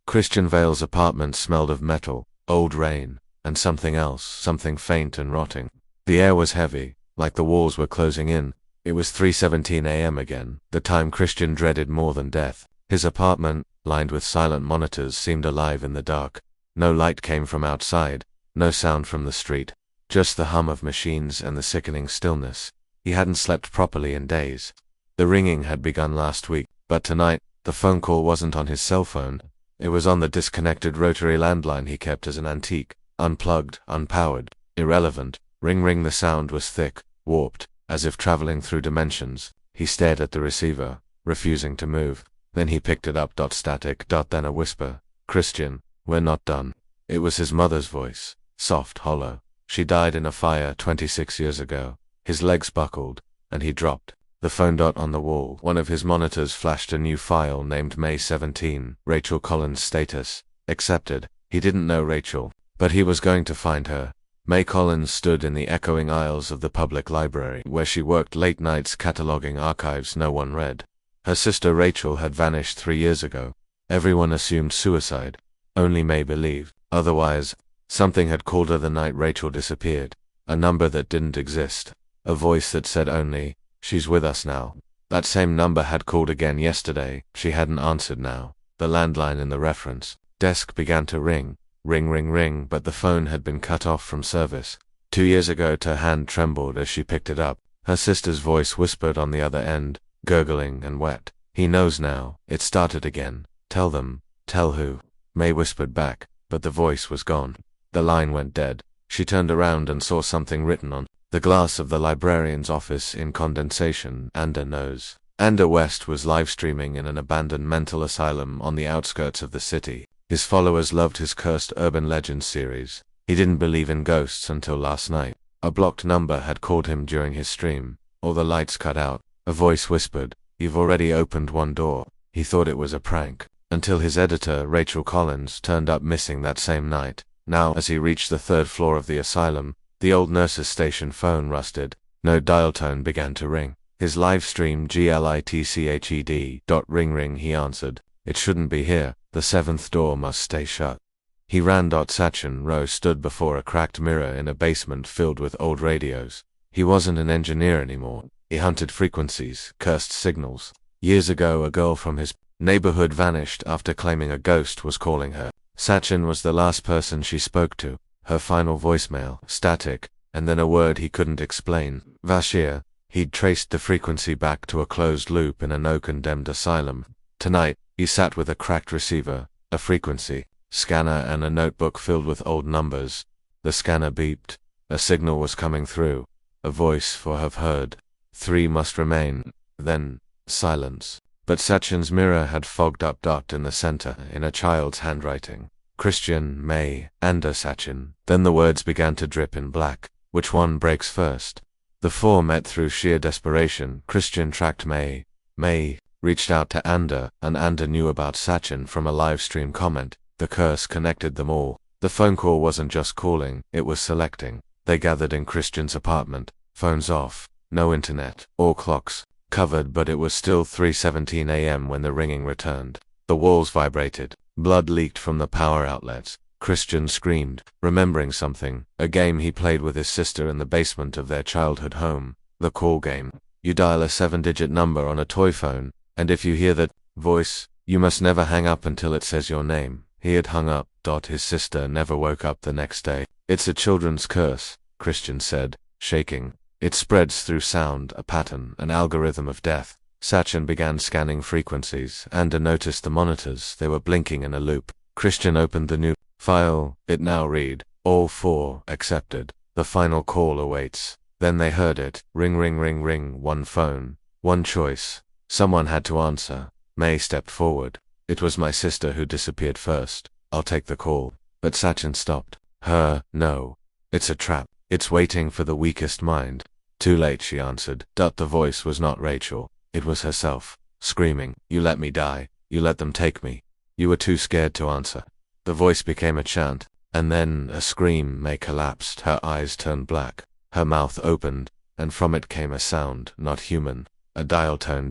Christian Vale's apartment smelled of metal, old rain, and something else, something faint and rotting. The air was heavy, like the walls were closing in. It was 3:17 a.m. again, the time Christian dreaded more than death. His apartment, lined with silent monitors, seemed alive in the dark. No light came from outside, no sound from the street, just the hum of machines and the sickening stillness. He hadn't slept properly in days. The ringing had begun last week, but tonight, the phone call wasn't on his cell phone. It was on the disconnected rotary landline he kept as an antique, unplugged, unpowered, irrelevant. Ring ring. The sound was thick, warped, as if traveling through dimensions. He stared at the receiver, refusing to move. Then he picked it up. Static. Then a whisper. Christian, we're not done. It was his mother's voice, soft, hollow. She died in a fire 26 years ago. His legs buckled, and he dropped. The phone. On the wall, one of his monitors flashed a new file named May 17, Rachel Collins status. Accepted. He didn't know Rachel, but he was going to find her. May Collins stood in the echoing aisles of the public library, where she worked late nights cataloging archives no one read. Her sister Rachel had vanished 3 years ago. Everyone assumed suicide. Only May believed otherwise. Something had called her the night Rachel disappeared. A number that didn't exist. A voice that said only, "She's with us now." That same number had called again yesterday. She hadn't answered now. The landline in the reference desk began to ring. Ring ring ring, but the phone had been cut off from service. 2 years ago. Her hand trembled as she picked it up. Her sister's voice whispered on the other end, gurgling and wet. "He knows now." It started again. "Tell them." "Tell who?" May whispered back, but the voice was gone. The line went dead. She turned around and saw something written on the glass of the librarian's office in condensation. "Ander knows." Ander West was live streaming in an abandoned mental asylum on the outskirts of the city. His followers loved his cursed urban legends series. He didn't believe in ghosts until last night. A blocked number had called him during his stream. All the lights cut out. A voice whispered, "You've already opened one door." He thought it was a prank, until his editor, Rachel Collins, turned up missing that same night. Now, as he reached the 3rd floor of the asylum, the old nurse's station phone rusted. No dial tone began to ring. His live stream glitched. Ring ring, he answered. It shouldn't be here. The 7th door must stay shut. He ran. Sachin Rowe stood before a cracked mirror in a basement filled with old radios. He wasn't an engineer anymore. He hunted frequencies, cursed signals. Years ago, a girl from his neighborhood vanished after claiming a ghost was calling her. Sachin was the last person she spoke to. Her final voicemail, static, and then a word he couldn't explain. Vashir. He'd traced the frequency back to a closed loop in a no-condemned asylum. Tonight, he sat with a cracked receiver, a frequency scanner, and a notebook filled with old numbers. The scanner beeped. A signal was coming through. A voice for have heard. 3 must remain. Then, silence. But Sachin's mirror had fogged up. In the center, in a child's handwriting. Christian, May, Ander Sachin. Then the words began to drip in black. Which one breaks first? The 4 met through sheer desperation. Christian tracked May. May reached out to Ander, and Ander knew about Sachin from a live stream comment. The curse connected them all. The phone call wasn't just calling, it was selecting. They gathered in Christian's apartment, phones off, no internet, all clocks covered, but it was still 3:17 a.m. when the ringing returned. The walls vibrated, blood leaked from the power outlets. Christian screamed, remembering something, a game he played with his sister in the basement of their childhood home. The call game. You dial a 7-digit number on a toy phone, and if you hear that voice, you must never hang up until it says your name. He had hung up. His sister never woke up the next day. "It's a children's curse," Christian said, shaking. "It spreads through sound, a pattern, an algorithm of death." Sachin began scanning frequencies. Ander noticed the monitors. They were blinking in a loop. Christian opened the new file. It now read, "All 4 accepted. The final call awaits." Then they heard it. Ring ring ring ring. One phone. One choice. Someone had to answer. May stepped forward. "It was my sister who disappeared first. I'll take the call." But Sachin stopped her. "No. It's a trap. It's waiting for the weakest mind." "Too late," she answered. The voice was not Rachel. It was herself, screaming, "You let me die. You let them take me. You were too scared to answer." The voice became a chant, and then a scream. May collapsed. Her eyes turned black. Her mouth opened, and from it came a sound, not human. A dial tone.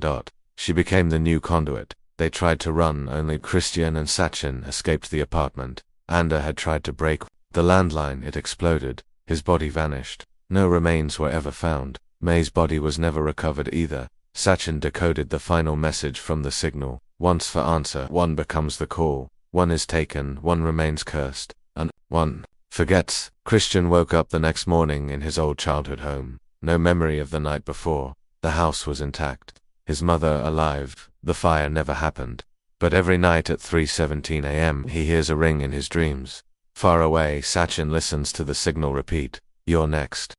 She became the new conduit. They tried to run, only Christian and Sachin escaped the apartment. Anda had tried to break the landline, it exploded. His body vanished. No remains were ever found. May's body was never recovered either. Sachin decoded the final message from the signal. Once for answer, one becomes the call. One is taken, one remains cursed, and one forgets. Christian woke up the next morning in his old childhood home. No memory of the night before. The house was intact. His mother alive. The fire never happened. But every night at 3:17 a.m. he hears a ring in his dreams. Far away, Sachin listens to the signal repeat, "You're next."